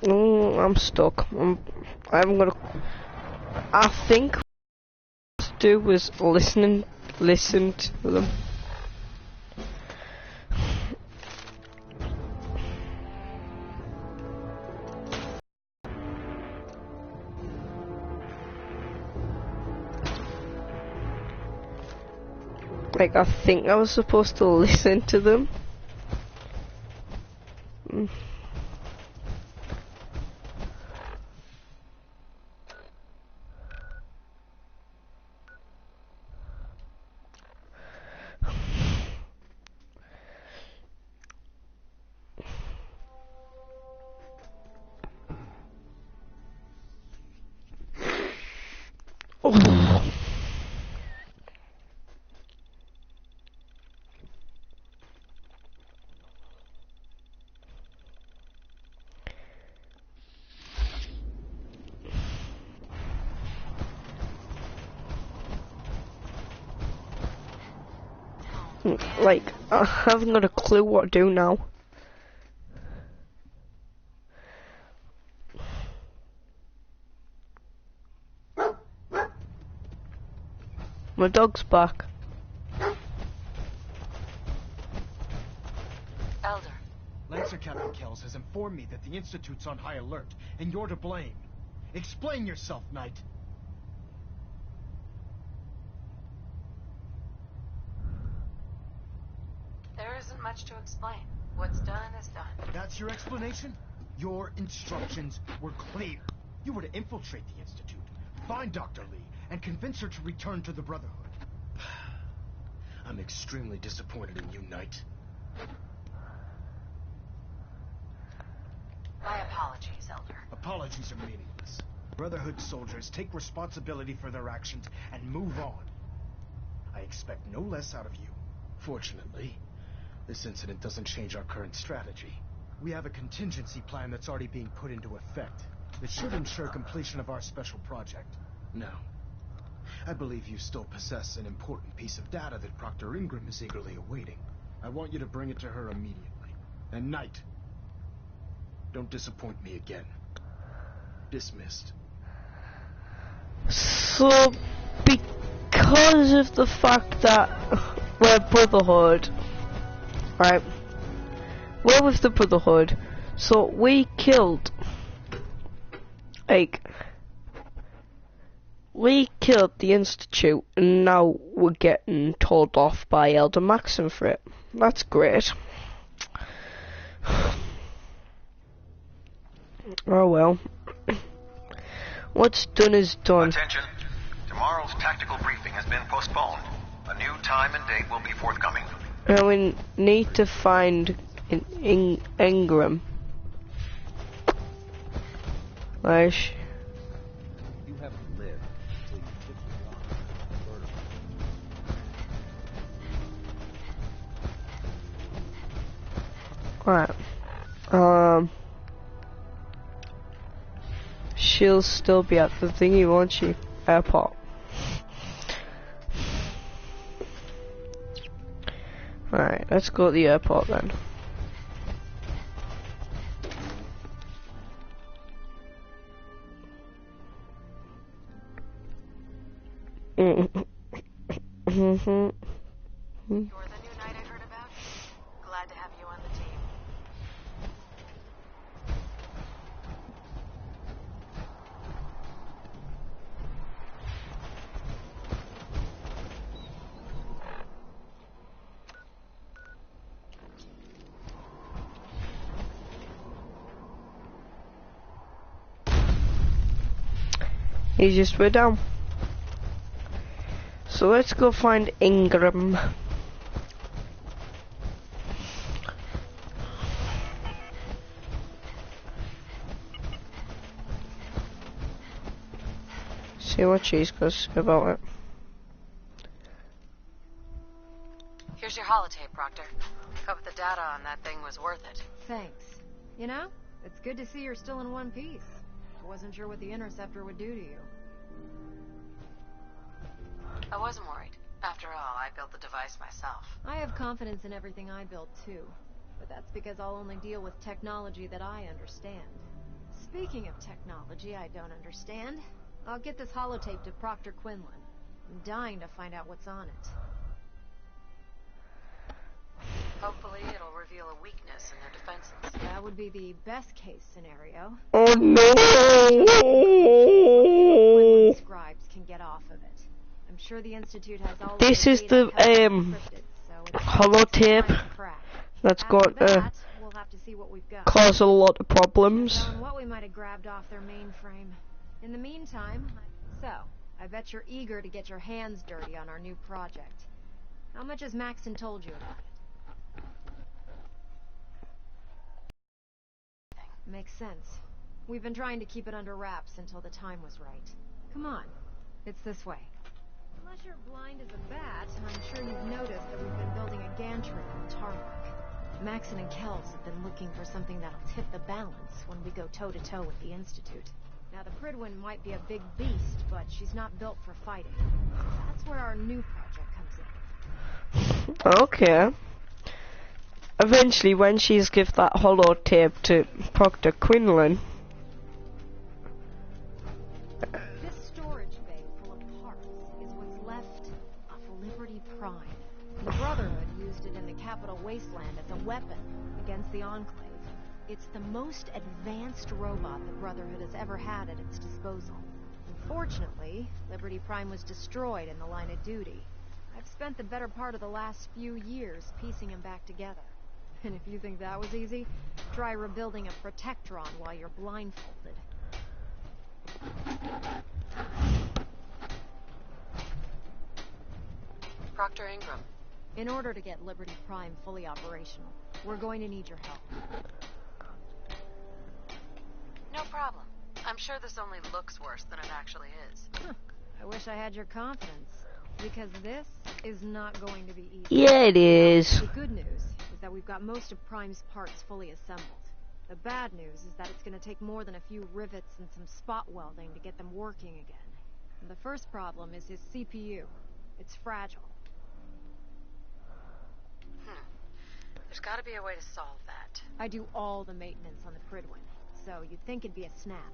I'm stuck. I haven't got a. I think what to do was listen to them. Like, I think I was supposed to listen to them. Like, I haven't got a clue what to do now. My dog's back. Elder. Lancer Captain Kells has informed me that the Institute's on high alert, and you're to blame. Explain yourself, Knight. There isn't much to explain. What's done is done. That's your explanation? Your instructions were clear. You were to infiltrate the Institute, find Dr. Lee, and convince her to return to the Brotherhood. I'm extremely disappointed in you, Knight. My apologies, Elder. Apologies are meaningless. Brotherhood soldiers take responsibility for their actions and move on. I expect no less out of you. Fortunately, this incident doesn't change our current strategy. We have a contingency plan that's already being put into effect that should ensure completion of our special project. Now, I believe you still possess an important piece of data that Proctor Ingram is eagerly awaiting. I want you to bring it to her immediately. And Knight, don't disappoint me again. Dismissed. So, because of the fact that we're Brotherhood, right? We're with the Brotherhood, so we killed, like, we killed the Institute, and now we're getting told off by Elder Maxim for it. That's great. Oh well. What's done is done. Attention. Tomorrow's tactical briefing has been postponed. A new time and date will be forthcoming. Now we need to find Ingram. Nice. You haven't lived until you shift the Right. She'll still be at the thingy, won't she? Airport. Right, let's go to the airport then. You're the new knight I heard about? Glad to have you on the team. He's just way down. So let's go find Ingram. See what she's got to say about it. Here's your holotape, Proctor. Hope the data on that thing was worth it. Thanks. You know, it's good to see you're still in one piece. I wasn't sure what the Interceptor would do to you. I wasn't worried. After all, I built the device myself. I have confidence in everything I build, too. But that's because I'll only deal with technology that I understand. Speaking of technology I don't understand, I'll get this holotape to Proctor Quinlan. I'm dying to find out what's on it. Hopefully it'll reveal a weakness in their defenses. That would be the best case scenario. Oh no! Quinlan scribes can get off of it. I'm sure the Institute has all This is the holotape that's going to we'll have to see what we've got. cause a lot of problems. On what we might have grabbed off their mainframe. In the meantime, I bet you're eager to get your hands dirty on our new project. How much has Maxon told you about it? Makes sense. We've been trying to keep it under wraps until the time was right. Come on, it's this way. Unless you're blind as a bat, I'm sure you've noticed that we've been building a gantry on the tarmac. Maxon and Kells have been looking for something that'll tip the balance when we go toe-to-toe with the Institute. Now, the Prydwen might be a big beast, but she's not built for fighting. That's where our new project comes in. Okay. Eventually, when she's give that holotape to Proctor Quinlan. This storage bay full of parts is what's left of Liberty Prime. The Brotherhood used it in the Capital Wasteland as a weapon against the Enclave. It's the most advanced robot the Brotherhood has ever had at its disposal. Unfortunately, Liberty Prime was destroyed in the line of duty. I've spent the better part of the last few years piecing him back together. And if you think that was easy, try rebuilding a Protectron while you're blindfolded. Proctor Ingram. In order to get Liberty Prime fully operational, we're going to need your help. No problem. I'm sure this only looks worse than it actually is. I wish I had your confidence, because this is not going to be easy. Yeah, it is. The good news is that we've got most of Prime's parts fully assembled. The bad news is that it's going to take more than a few rivets and some spot welding to get them working again. And the first problem is his CPU. It's fragile. There's got to be a way to solve that. I do all the maintenance on the Prydwen, so you'd think it'd be a snap.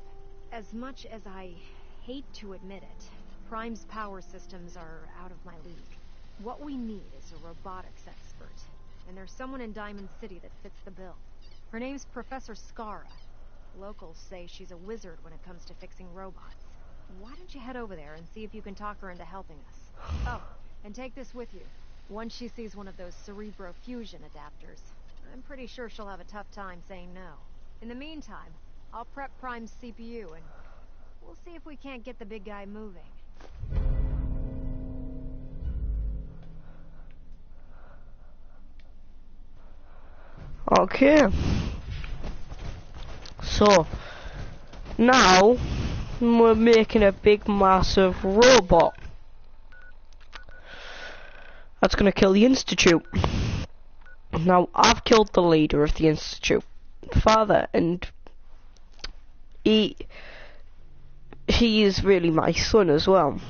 As much as I hate to admit it, Prime's power systems are out of my league. What we need is a robotics expert, and there's someone in Diamond City that fits the bill. Her name's Professor Skara. Locals say she's a wizard when it comes to fixing robots. Why don't you head over there and see if you can talk her into helping us? Oh, and take this with you. Once she sees one of those Cerebro fusion adapters, I'm pretty sure she'll have a tough time saying no. In the meantime, I'll prep Prime's CPU and we'll see if we can't get the big guy moving. Okay. So, now, we're making a big, massive robot. That's gonna kill the Institute. Now, I've killed the leader of the Institute, Father, and he is really my son as well.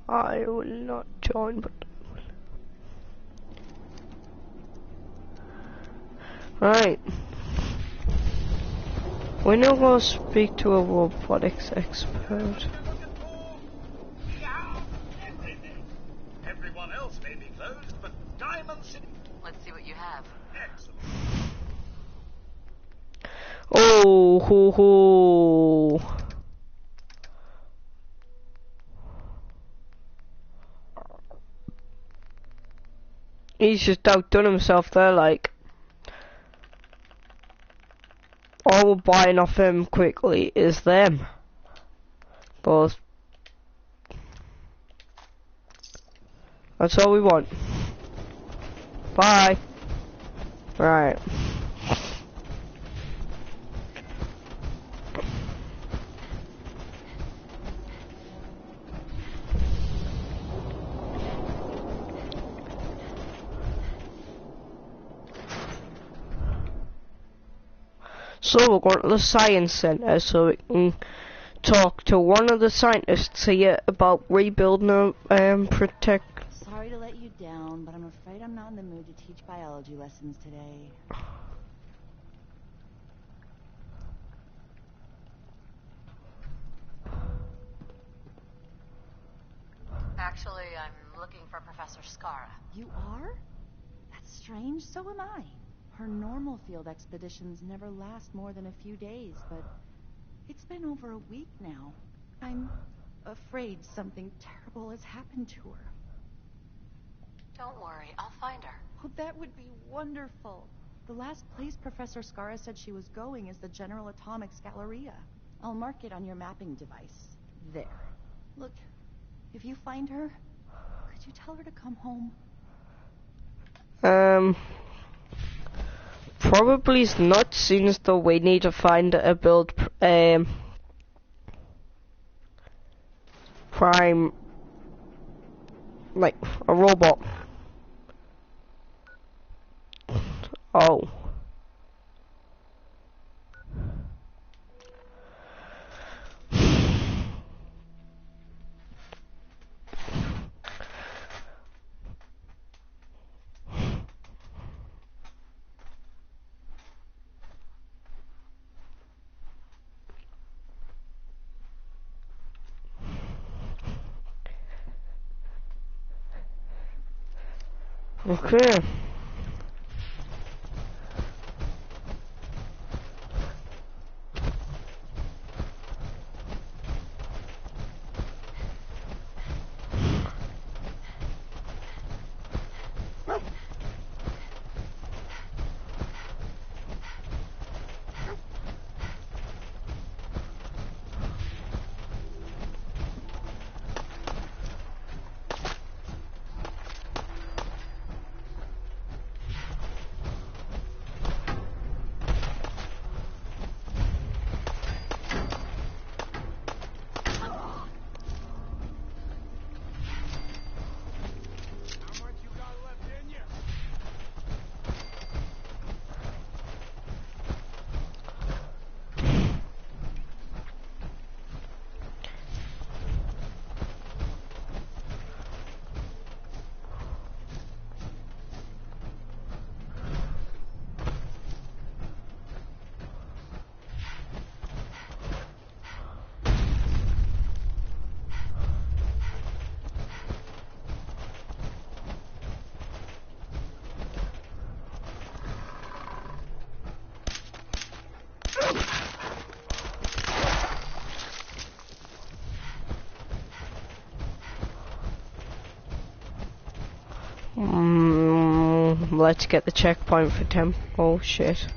I will not join, but right. We're now going to speak to a robotics expert. Everyone else may be closed, but Diamond City. Let's see what you have. Excellent. Oh, ho, ho. He's just outdone himself there, like. All we're buying off him quickly is them. But that's all we want. Bye. Right. So we're going to the science center so we can talk to one of the scientists here about rebuilding a protect. Sorry to let you down, but I'm afraid I'm not in the mood to teach biology lessons today. Actually, I'm looking for Professor Skara. You are? That's strange, so am I. Her normal field expeditions never last more than a few days, but it's been over a week now. I'm afraid something terrible has happened to her. Don't worry, I'll find her. Oh, that would be wonderful. The last place Professor Skara said she was going is the General Atomics Galleria. I'll mark it on your mapping device. There. Look, if you find her, could you tell her to come home? Probably not, since though we need to find a build prime, like a robot. Oh. Okay. Let's get the checkpoint for Tim. Oh shit.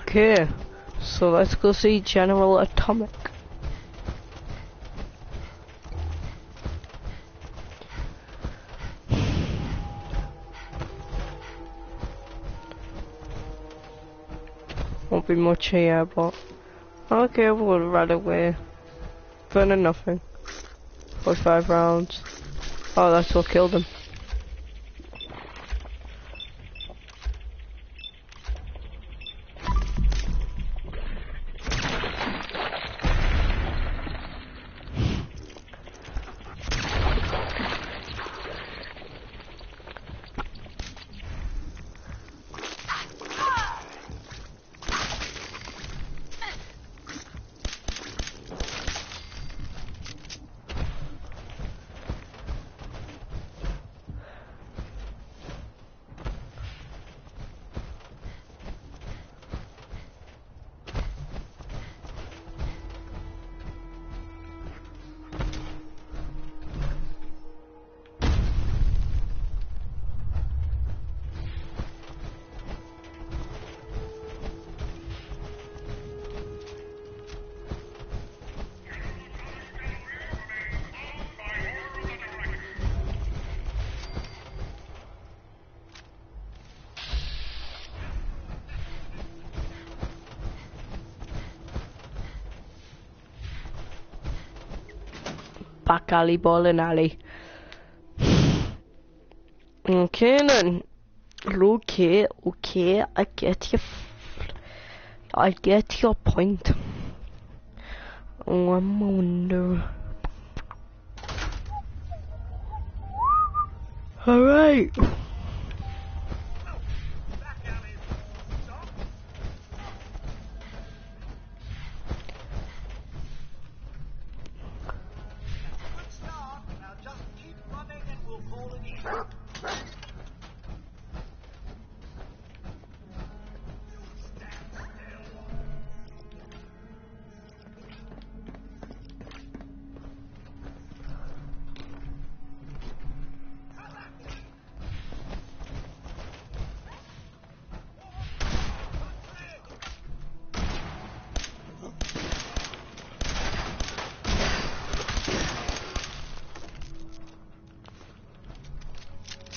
Okay, so let's go see General Atomic. Won't be much here, but okay, we'll run away. Burning nothing. 45 rounds. Oh, that's what killed him. Back alley, bowling alley. Okay then. Okay, I get your point. Oh, I wonder. Alright.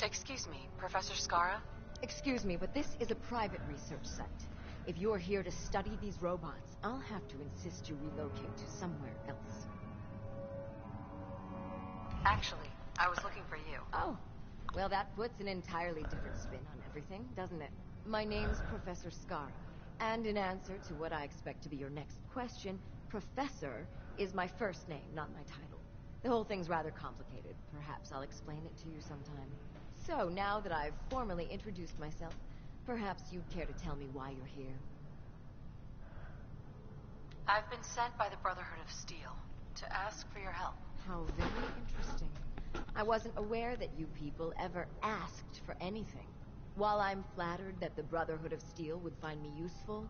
Excuse me, Professor Skara? Excuse me, but this is a private research site. If you're here to study these robots, I'll have to insist you relocate to somewhere else. Actually, I was looking for you. Oh, well, that puts an entirely different spin on everything, doesn't it? My name's Professor Skara, and in answer to what I expect to be your next question, Professor is my first name, not my title. The whole thing's rather complicated. Perhaps I'll explain it to you sometime. So, now that I've formally introduced myself, perhaps you'd care to tell me why you're here. I've been sent by the Brotherhood of Steel to ask for your help. How very interesting. I wasn't aware that you people ever asked for anything. While I'm flattered that the Brotherhood of Steel would find me useful,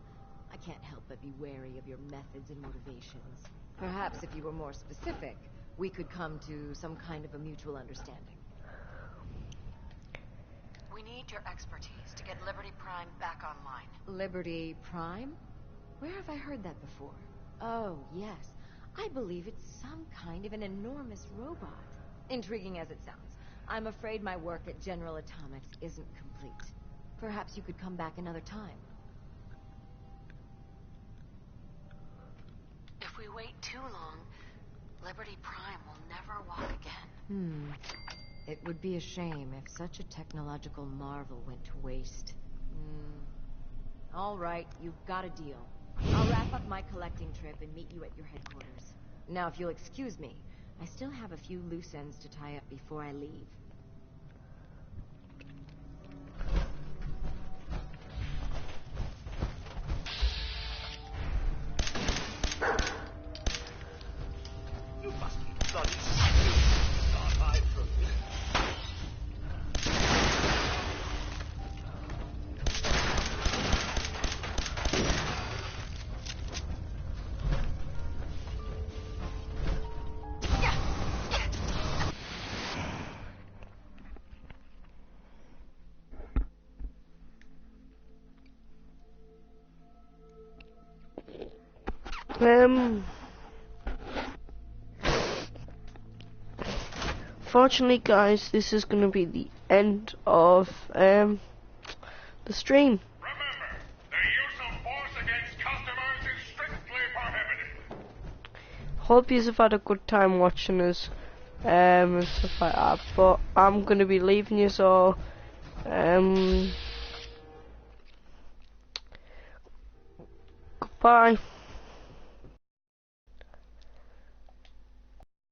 I can't help but be wary of your methods and motivations. Perhaps if you were more specific, we could come to some kind of a mutual understanding. We need your expertise to get Liberty Prime back online. Liberty Prime? Where have I heard that before? Oh, yes. I believe it's some kind of an enormous robot. Intriguing as it sounds, I'm afraid my work at General Atomics isn't complete. Perhaps you could come back another time. If we wait too long, Liberty Prime will never walk again. It would be a shame if such a technological marvel went to waste. All right, you've got a deal. I'll wrap up my collecting trip and meet you at your headquarters. Now, if you'll excuse me, I still have a few loose ends to tie up before I leave. You must be bloody stupid. Not hide from me. Fortunately, guys, this is going to be the end of the stream. Remember, the use of force against customers is strictly prohibited. Hope you have had a good time watching us and stuff like that. But I'm going to be leaving you all. Goodbye.